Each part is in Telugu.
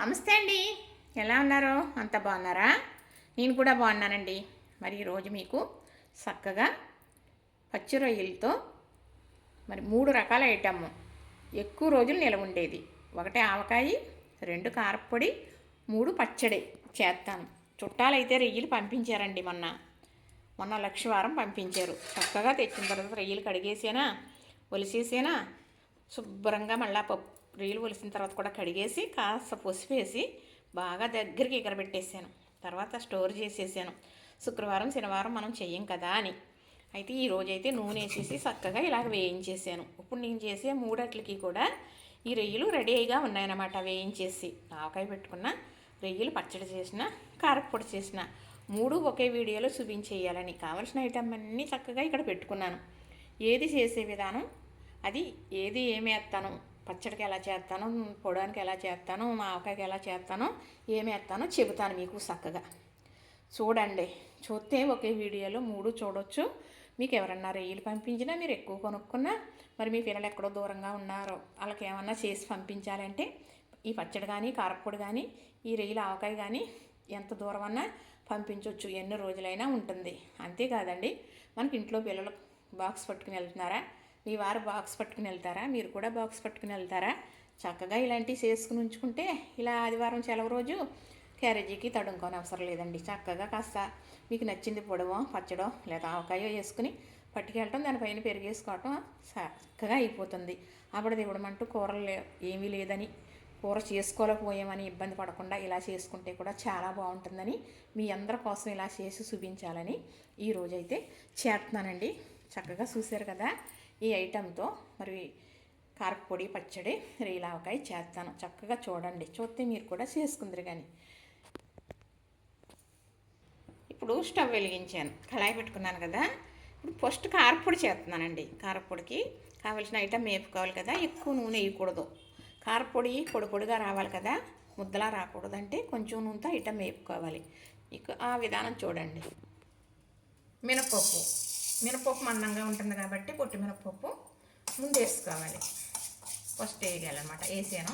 నమస్తే అండి. ఎలా ఉన్నారో అంత బాగున్నారా? నేను కూడా బాగున్నానండి. మరి ఈరోజు మీకు చక్కగా పచ్చి రొయ్యలతో మరి 3 రకాల ఐటమ్ ఎక్కువ రోజులు నిలవ ఉండేది. 1 ఆవకాయ, 2 కారప్పొడి, 3 పచ్చడి చేస్తాను. చుట్టాలైతే రొయ్యలు పంపించారండి మొన్న లక్షవారం పంపించారు. చక్కగా తెచ్చిన తర్వాత రొయ్యలు కడిగేసేనా, ఒలిసేసేనా, శుభ్రంగా మళ్ళీ రొయ్యలు ఒలిసిన తర్వాత కూడా కడిగేసి కాస్త పసుపు వేసి బాగా దగ్గరికి ఎగరబెట్టేసాను. తర్వాత స్టోర్ చేసేసాను. శుక్రవారం శనివారం మనం చెయ్యం కదా అని. అయితే ఈరోజైతే నూనె వేసేసి చక్కగా ఇలాగ వేయించేసాను. ఇప్పుడు నేను చేసే 3 అట్లకి కూడా ఈ రొయ్యలు రెడీగా ఉన్నాయన్నమాట. వేయించేసి ఆవకాయ పెట్టుకున్న, రొయ్యలు పచ్చడి చేసిన, కారప్పొడి చేసిన 3 ఒకే వీడియోలో చూపించేయాలని కావాల్సిన ఐటమ్ అన్నీ చక్కగా ఇక్కడ పెట్టుకున్నాను. ఏది చేసే విధానం, అది ఏది ఏమి వేస్తాను, పచ్చడికి ఎలా చేస్తాను, పొడానికి ఎలా చేస్తాను, ఆవకాయకి ఎలా చేస్తానో, ఏమి వేస్తానో చెబుతాను మీకు చక్కగా. చూడండి. చూస్తే ఒకే వీడియోలో 3 చూడొచ్చు. మీకు ఎవరన్నా రొయ్యలు పంపించినా, మీరు ఎక్కువ కొనుక్కున్నా, మరి మీ పిల్లలు ఎక్కడో దూరంగా ఉన్నారో వాళ్ళకి ఏమన్నా చేసి పంపించాలంటే ఈ పచ్చడి కానీ, కారప్పొడి కానీ, ఈ రొయ్యల ఆవకాయ కానీ ఎంత దూరం అన్నా పంపించవచ్చు. ఎన్ని రోజులైనా ఉంటుంది. అంతేకాదండి, మనకి ఇంట్లో పిల్లలు బాక్స్ పట్టుకుని వెళ్తున్నారా, మీ వారు బాక్స్ పట్టుకుని వెళ్తారా, మీరు కూడా బాక్స్ పట్టుకుని వెళ్తారా, చక్కగా ఇలాంటివి చేసుకుని ఉంచుకుంటే ఇలా ఆదివారం సెలవు రోజు క్యారేజీకి తడుముకొని అవసరం లేదండి. చక్కగా కాస్త మీకు నచ్చింది పొడవో, పచ్చడో లేదా ఆవకాయో వేసుకుని పట్టుకెళ్ళటం, దానిపైన పెరిగేసుకోవటం చక్కగా అయిపోతుంది. అప్పుడు ఇవ్వడమంటూ కూరలు ఏమీ లేదని, కూర చేసుకోలేకపోయామని ఇబ్బంది పడకుండా ఇలా చేసుకుంటే కూడా చాలా బాగుంటుందని మీ అందరి కోసం ఇలా చేసి చూపించాలని ఈరోజైతే చేస్తున్నానండి. చక్కగా చూశారు కదా. ఈ ఐటెంతో మరి కారప్పొడి, పచ్చడి, రొయ్యల ఆవకాయ చేస్తాను. చక్కగా చూడండి. చూస్తే మీరు కూడా చేసుకుందరు. కానీ ఇప్పుడు స్టవ్ వెలిగించాను, కళాయి పెట్టుకున్నాను కదా. ఇప్పుడు ఫస్ట్ కారప్పొడి చేస్తున్నానండి. కారప్పొడికి కావాల్సిన ఐటెం వేపుకోవాలి కదా. ఎక్కువ నూనె వేయకూడదు. కారప్పొడి పొడి పొడిగా రావాలి కదా, ముద్దలా రాకూడదంటే కొంచెం నూనెతో ఐటెం వేపుకోవాలి. ఇక ఆ విధానం చూడండి. మినపప్పు మందంగా ఉంటుంది కాబట్టి పొట్టి మినపప్పు ముందు వేసుకోవాలి. ఫస్ట్ వేయాలన్నమాట. వేసాను.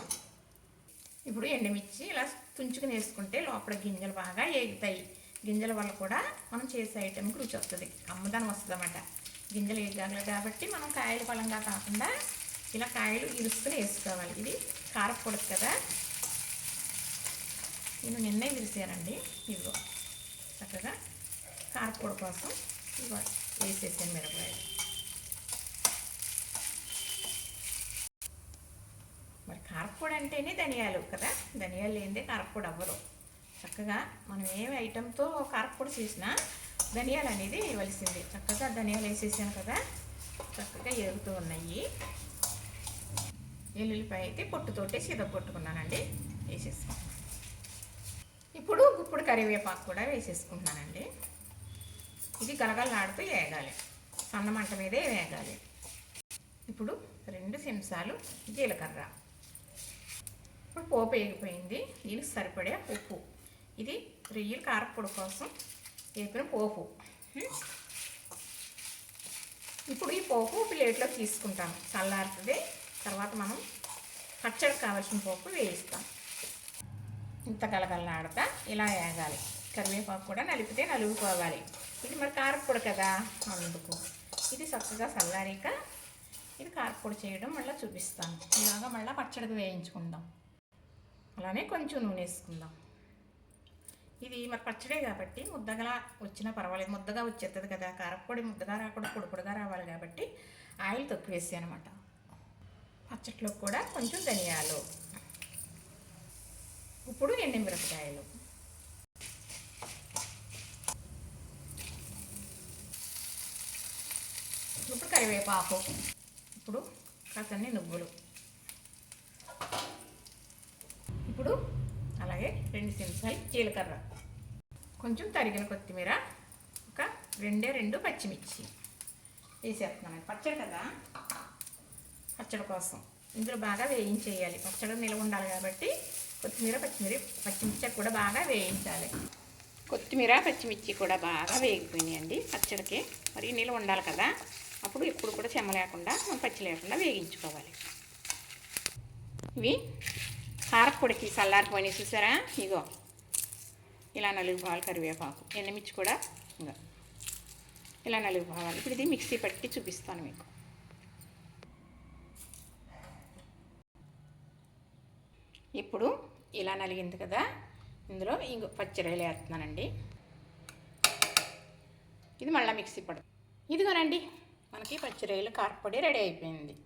ఇప్పుడు ఎండుమిర్చి ఇలా తుంచుకుని వేసుకుంటే లోపల గింజలు బాగా వేగుతాయి. గింజల వల్ల కూడా మనం చేసే ఐటెంకి రుచి వస్తుంది, అమ్మదానం వస్తుంది అన్నమాట. గింజలు వేగాలి కాబట్టి మనం కాయలు పలంగా కాకుండా ఇలా కాయలు ఇరుసుకుని వేసుకోవాలి. ఇది కారప్పొడి కదా, నేను నిన్నే విరిసానండి. ఇదిగో చక్కగా కారప్పొడి కోసం ఇదిగో వేసేసాను మిరపకాయలు. మరి కారప్పొడి అంటేనే ధనియాలు కదా, ధనియాలు లేనిదే కారప్పొడి అవ్వదు. చక్కగా మనం ఏ ఐటెంతో కారప్పొడి చేసినా ధనియాలు అనేది వేయవలసింది. చక్కగా ధనియాలు వేసేసాను కదా, చక్కగా ఏగుతూ ఉన్నాయి. ఎల్లుల్లిపాయ అయితే పొట్టుతోటే సిద్ధపొట్టుకున్నానండి, వేసేసుకున్నాను. ఇప్పుడు గుప్పుడు కరివేపాకు కూడా వేసేసుకుంటున్నానండి. ఇది గలగలలాడుతూ వేగాలి, సన్న మంట మీదే వేగాలి. ఇప్పుడు 2 చెంచాలు జీలకర్ర. ఇప్పుడు పోపు వేగిపోయింది. దీనికి సరిపడే ఉప్పు. ఇది రొయ్యల కారప్పొడి కోసం వేపిన పోపు. ఇప్పుడు ఈ పోపు ప్లేట్లో తీసుకుంటాము, చల్లారుతుంది. తర్వాత మనం పచ్చడికి కావాల్సిన పోపు వేయిస్తాం. ఇంత గలగలలాడతా ఇలా వేగాలి. కరివేపాకు కూడా నలిపితే నలుగుకోవాలి. ఇది మరి కారప్పొడి కదా, అందుకు ఇది చక్కగా చల్లారిక ఇది కారప్పొడి చేయడం మళ్ళీ చూపిస్తాను. ఇలాగా మళ్ళీ పచ్చడికి వేయించుకుందాం. అలానే కొంచెం నూనె వేసుకుందాం. ఇది మరి పచ్చడే కాబట్టి ముద్దగా వచ్చినా పర్వాలేదు, ముద్దగా వచ్చేస్తుంది కదా. కారప్పొడి ముద్దగా రాకుండా పొడి పొడిగా రావాలి కాబట్టి ఆయిల్ తక్కువ వేసాను అనమాట. పచ్చట్లో కూడా కొంచెం ధనియాలు, ఇప్పుడు ఎండుమిరపకాయలు, ఇప్పుడు కరివేపాకు, ఇప్పుడు కాసన్ని నువ్వులు, ఇప్పుడు అలాగే 2 చెంచాలు జీలకర్ర, కొంచెం తరిగిన కొత్తిమీర, ఒక 2 పచ్చిమిర్చి వేసేస్తున్నాను. పచ్చడి కదా, పచ్చడి కోసం ఇందులో బాగా వేయించేయాలి. పచ్చడి నిల్వ ఉండాలి కాబట్టి కొత్తిమీర, పచ్చిమిర్చి కూడా బాగా వేయించాలి. కొత్తిమీర, పచ్చిమిర్చి కూడా బాగా వేగిపోయినాయండి పచ్చడికి. మరి నిల్వ ఉండాలి కదా, అప్పుడు ఎప్పుడు కూడా చెమ్మ లేకుండా, పచ్చి లేకుండా వేగించుకోవాలి. ఇవి కారపొడికి చల్లారిపోయినాయి చూసారా, ఇగో ఇలా 4 భాగాలు కరివేపాకు, ఎండుమిర్చి కూడా ఇంకా ఇలా 4 భాగాలు. ఇప్పుడు ఇది మిక్సీ పట్టి చూపిస్తాను మీకు. ఇప్పుడు ఇలా నలిగింది కదా, ఇందులో ఇంకో పచ్చిరొయ్యలు వేస్తున్నానండి. ఇది మళ్ళీ మిక్సీ పడుతుంది. ఇదిగోనండి మనకి పచ్చిరొయ్యలు కారపొడి రెడీ అయిపోయింది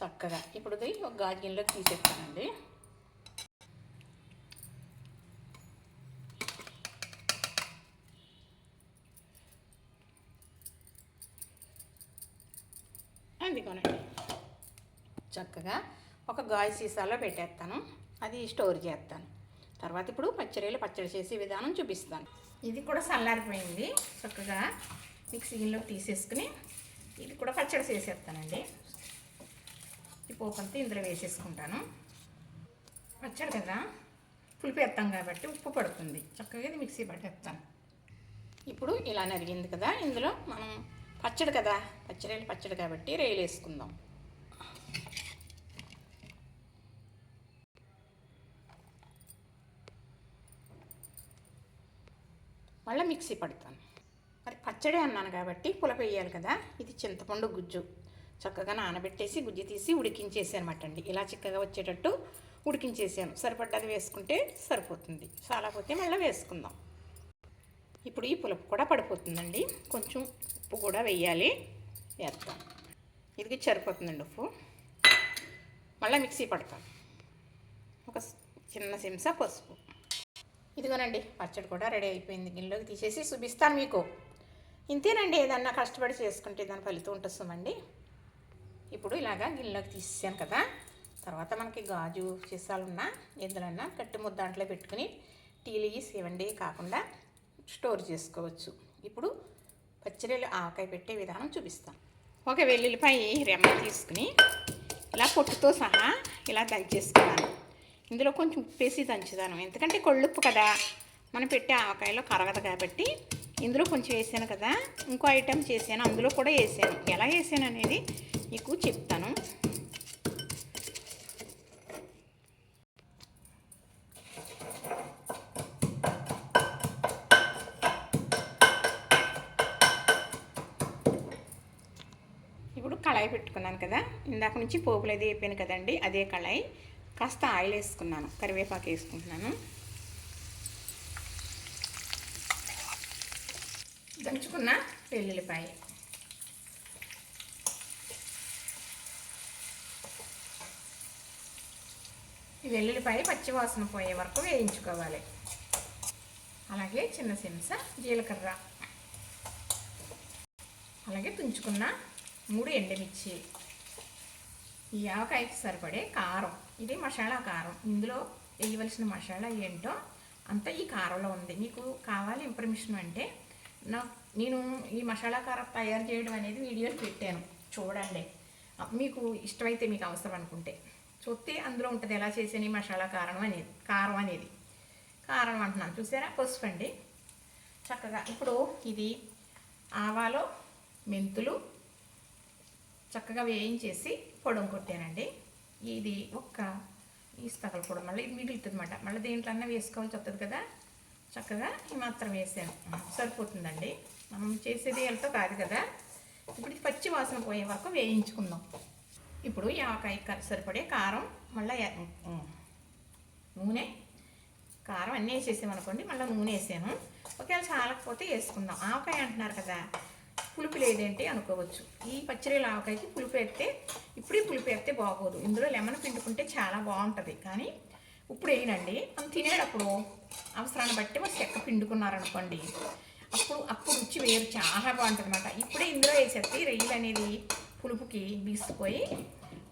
చక్కగా. ఇప్పుడు ఇది ఒక గాజు గిన్నెలోకి తీసేస్తానండి. అందుకోనండి చక్కగా ఒక గాజు సీసాలో పెట్టేస్తాను, అది స్టోర్ చేస్తాను. తర్వాత ఇప్పుడు పచ్చిరొయ్యలు పచ్చడి చేసే విధానం చూపిస్తాను. ఇది కూడా చల్లారిపోయింది, చక్కగా మిక్సీ గిన్నెలోకి తీసేసుకుని ఇది కూడా పచ్చడి చేసేస్తానండి. ఈ పోపు అంతా ఇందులో వేసేసుకుంటాను. పచ్చడి కదా, పులుపు వేస్తాం కాబట్టి ఉప్పు పడుతుంది. చక్కగా ఇది మిక్సీ పట్టేస్తాను. ఇప్పుడు ఇలా నరిగింది కదా, ఇందులో మనం పచ్చడి కదా, పచ్చిరొయ్యలు పచ్చడి కాబట్టి రొయ్యలు వేసుకుందాం. మళ్ళీ మిక్సీ పడతాను. మరి పచ్చడి అన్నాను కాబట్టి పులుపు వేయాలి కదా, ఇది చింతపండు గుజ్జు చక్కగా నానబెట్టేసి గుజ్జు తీసి ఉడికించేసానమాట అండి. ఇలా చిక్కగా వచ్చేటట్టు ఉడికించేసాను. సరిపడ్డది వేసుకుంటే సరిపోతుంది, చాలాపోతే మళ్ళీ వేసుకుందాం. ఇప్పుడు ఈ పులుపు కూడా పడిపోతుందండి, కొంచెం ఉప్పు కూడా వేయాలి, వేస్తాం. ఇది సరిపోతుందండి ఉప్పు. మళ్ళీ మిక్సీ పడతాం. ఒక చిన్న చెంచా పసుపు. ఇదిగోనండి పచ్చడి కూడా రెడీ అయిపోయింది. గిన్నెలోకి తీసేసి చూపిస్తాను మీకు. ఇంతేనండి, ఏదన్నా కష్టపడి చేసుకుంటే దాని ఫలితం ఉంటుందండి. ఇప్పుడు ఇలాగా గిన్నెలోకి తీసేసాను కదా, తర్వాత మనకి గాజు సీసాలున్నా ఎందులన్నా గట్టి ముద్ద దాంట్లో పెట్టుకుని టీలు ఇవ్వండి కాకుండా స్టోర్ చేసుకోవచ్చు. ఇప్పుడు పచ్చిరొయ్యలు ఆవకాయ పెట్టే విధానం చూపిస్తాను. ఒక వెల్లుల్లిపాయ రెమ్మ తీసుకుని ఇలా పొట్టుతో సహా ఇలా దంచేసుకున్నాను. ఇందులో కొంచెం ఉప్పు వేసి దంచుతాను, ఎందుకంటే కొళ్ళుప్పు కదా, మనం పెట్టే ఆవకాయలో కరగదు కాబట్టి. ఇందులో కొంచెం వేసాను కదా, ఇంకో ఐటెం చేశాను, అందులో కూడా వేసాను. ఎలా వేసాను అనేది మీకు చెప్తాను. ఇప్పుడు కళాయి పెట్టుకున్నాను కదా, ఇందాక నుంచి పోపులు అది అయిపోయాను కదండి, అదే కళాయి. కాస్త ఆయిల్ వేసుకున్నాను, కరివేపాకు వేసుకుంటున్నాను. దంచుకున్న వెల్లుల్లిపాయ, ఈ వెల్లుల్లిపాయ పచ్చివాసన పోయే వరకు వేయించుకోవాలి. అలాగే చిన్న చెంచా జీలకర్ర, అలాగే తుంచుకున్న 3 ఎండుమిర్చి, ఈ ఆవకాయకి సరిపడే కారం. ఇది మసాలా కారం, ఇందులో వేయవలసిన మసాలా ఏంటో అంతా ఈ కారంలో ఉంది. మీకు కావాలి ఇన్ఫర్మేషన్ అంటే నేను ఈ మసాలా కారం తయారు చేయడం అనేది వీడియోలు పెట్టాను, చూడండి. మీకు ఇష్టమైతే, మీకు అవసరం అనుకుంటే చూస్తే అందులో ఉంటుంది ఎలా చేసాను ఈ మసాలా కారం అనేది. కారం అంటున్నాను చూసారా, పసుపు అండి. చక్కగా ఇప్పుడు ఇది ఆవాలు మెంతులు చక్కగా వేయించేసి పొడం కొట్టానండి. ఇది ఒక్క ఈస్తకల పొడం, మళ్ళీ ఇది మిగులుతుంది అన్నమాట. మళ్ళీ దేంట్లన్నా వేసుకోవాల్సి వస్తుంది కదా, చక్కగా ఈ మాత్రం వేసాను, సరిపోతుందండి. మనం చేసేది ఎంతో కాదు కదా. ఇప్పుడు ఇది పచ్చి వాసన పోయే వరకు వేయించుకుందాం. ఇప్పుడు ఈ ఆవకాయ సరిపడే కారం, మళ్ళీ నూనె, కారం అన్నీ వేసేసామనుకోండి. మళ్ళీ నూనె వేసాను, ఒకవేళ చాలకపోతే వేసుకుందాం. ఆవకాయ అంటున్నారు కదా, పులుపు లేదేంటి అనుకోవచ్చు. ఈ పచ్చిరొయ్యల ఆవకాయకి పులుపు వేస్తే, ఇప్పుడు పులుపు వేస్తే బాగోదు. ఇందులో లెమన్ పిండుకుంటే చాలా బాగుంటుంది, కానీ ఇప్పుడు వేయనండి. మనం తినేటప్పుడు అవసరాన్ని బట్టి ఒక చెక్క పిండుకున్నారనుకోండి, అప్పుడు రుచి వేరు, చాలా బాగుంటుంది అన్నమాట. ఇప్పుడే ఇందులో వేసేస్తే రొయ్యలు అనేది పులుపుకి బీసిపోయి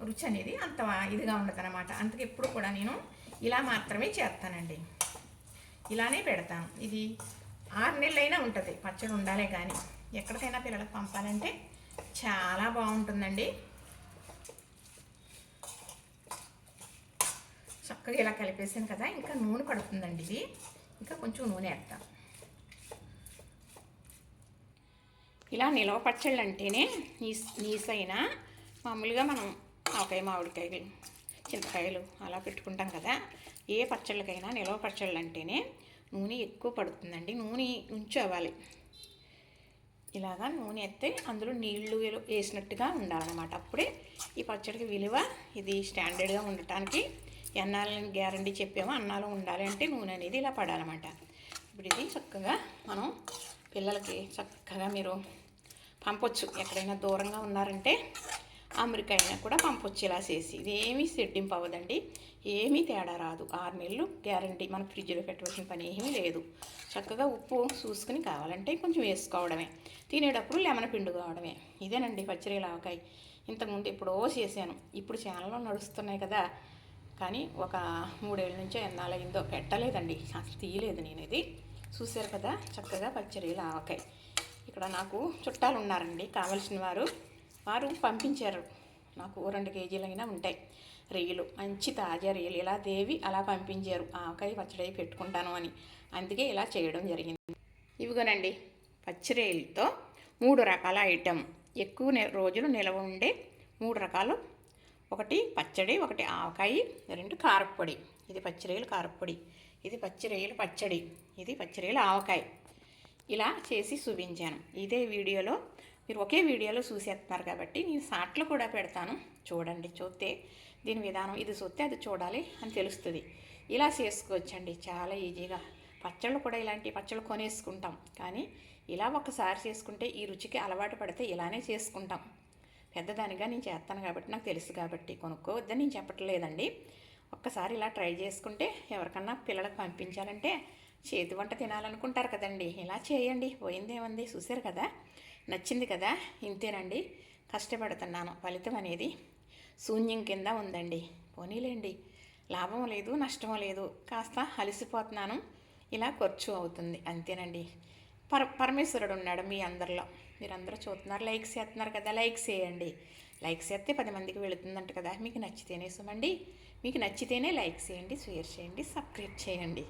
రుచి అనేది అంత ఇదిగా ఉండదు అన్నమాట. అందుకే ఎప్పుడు కూడా నేను ఇలా మాత్రమే చేస్తానండి, ఇలానే పెడతాను. ఇది 6 నెలలైనా ఉంటుంది పచ్చడి ఉండాలే, కానీ ఎక్కడికైనా పిల్లలకు పంపాలంటే చాలా బాగుంటుందండి. చక్కగా ఇలా కలిపేసాను కదా, ఇంకా నూనె పడుతుందండి. ఇది ఇంకా కొంచెం నూనె వేస్తాను. ఇలా నిలవ పచ్చళ్ళు అంటేనే నీసైనా మామూలుగా మనం ఆవకాయ మామిడికాయలు చింతకాయలు అలా పెట్టుకుంటాం కదా. ఏ పచ్చళ్ళకైనా నిలవ పచ్చళ్ళు అంటేనే నూనె ఎక్కువ పడుతుందండి. నూనె ఉంచవ్వాలి. ఇలాగా నూనె ఎత్తే అందులో నీళ్లు వేసినట్టుగా ఉండాలన్నమాట. అప్పుడే ఈ పచ్చడికి విలువ. ఇది స్టాండర్డ్గా ఉండటానికి ఎన్నాళ్ళని గ్యారంటీ చెప్పామో అన్నాలో ఉండాలి అంటే నూనె అనేది ఇలా పడాలన్నమాట. ఇప్పుడు ఇది చక్కగా మనం పిల్లలకి చక్కగా మీరు పంపొచ్చు. ఎక్కడైనా దూరంగా ఉన్నారంటే అమెరికా అయినా కూడా పంపొచ్చు ఇలా చేసి. ఇది ఏమీ సెట్టింపు అవ్వదండి, ఏమీ తేడా రాదు. 6 నెలలు గ్యారంటీ. మన ఫ్రిడ్జ్లో పెట్టవలసిన పని ఏమీ లేదు. చక్కగా ఉప్పు చూసుకుని కావాలంటే కొంచెం వేసుకోవడమే. తినేటప్పుడు లెమన్ పిండుకోవడమే. ఇదేనండి పచ్చిరొయ్యల ఆవకాయ. ఇంతకుముందు ఎప్పుడో చేశాను. ఇప్పుడు ఛానల్లో నడుస్తున్నాయి కదా, కానీ ఒక 3 ఏళ్ళ నుంచో ఎన్నాళ్ళయిందో పెట్టలేదండి, అసలు తీయలేదు నేను. ఇది చూశారు కదా, చక్కగా పచ్చిరొయ్యల ఆవకాయ. ఇక్కడ నాకు చుట్టాలు ఉన్నారండి, కావలసిన వారు పంపించారు. నాకు 2 కేజీలైనా ఉంటాయి రొయ్యలు, మంచి తాజా రొయ్యలు. ఇలా దేవి అలా పంపించారు, ఆవకాయ పచ్చడి పెట్టుకుంటాను అని. అందుకే ఇలా చేయడం జరిగింది. ఇవిగోనండి పచ్చి రొయ్యలతో 3 రకాల ఐటెం. ఎక్కువ రోజులు నిల్వ ఉండే 3 రకాలు. ఒకటి పచ్చడి, ఒకటి ఆవకాయ, 2 కారప్పొడి. ఇది పచ్చి రొయ్యల కారప్పొడి, ఇది పచ్చి రొయ్యల పచ్చడి, ఇది పచ్చి రొయ్యల ఆవకాయ. ఇలా చేసి చూపించాను. ఇదే వీడియోలో మీరు ఒకే వీడియోలో చూసేస్తున్నారు కాబట్టి నేను షార్ట్లు కూడా పెడతాను, చూడండి. చూస్తే దీని విధానం ఇది చూస్తే అది చూడాలి అని తెలుస్తుంది. ఇలా చేసుకోవచ్చండి చాలా ఈజీగా. పచ్చళ్ళు కూడా ఇలాంటి పచ్చళ్ళు కొనేసుకుంటాం, కానీ ఇలా ఒకసారి చేసుకుంటే ఈ రుచికి అలవాటు పడితే ఇలానే చేసుకుంటాం. పెద్దదానిగా నేను చేస్తాను కాబట్టి నాకు తెలుసు కాబట్టి కొనుక్కోవద్దని నేను చెప్పట్లేదండి. ఒక్కసారి ఇలా ట్రై చేసుకుంటే ఎవరికన్నా పిల్లలకు పంపించాలంటే చేతి వంట తినాలనుకుంటారు కదండి. ఇలా చేయండి, పోయిందేముంది. చూశారు కదా, నచ్చింది కదా. ఇంతేనండి, కష్టపడుతున్నాను, ఫలితం అనేది శూన్యం కింద ఉందండి. పోనీలేండి, లాభం లేదు నష్టం లేదు, కాస్త అలసిపోతున్నాను, ఇలా ఖర్చు అవుతుంది, అంతేనండి. పరమేశ్వరుడు ఉన్నాడు మీ అందరిలో. మీరందరూ చూస్తున్నారు, లైక్ చేస్తున్నారు కదా, లైక్ చేయండి. లైక్ చేస్తే 10 మందికి వెళుతుందంట కదా. మీకు నచ్చితేనే సుమండి, మీకు నచ్చితేనే లైక్ చేయండి, షేర్ చేయండి, సబ్స్క్రైబ్ చేయండి.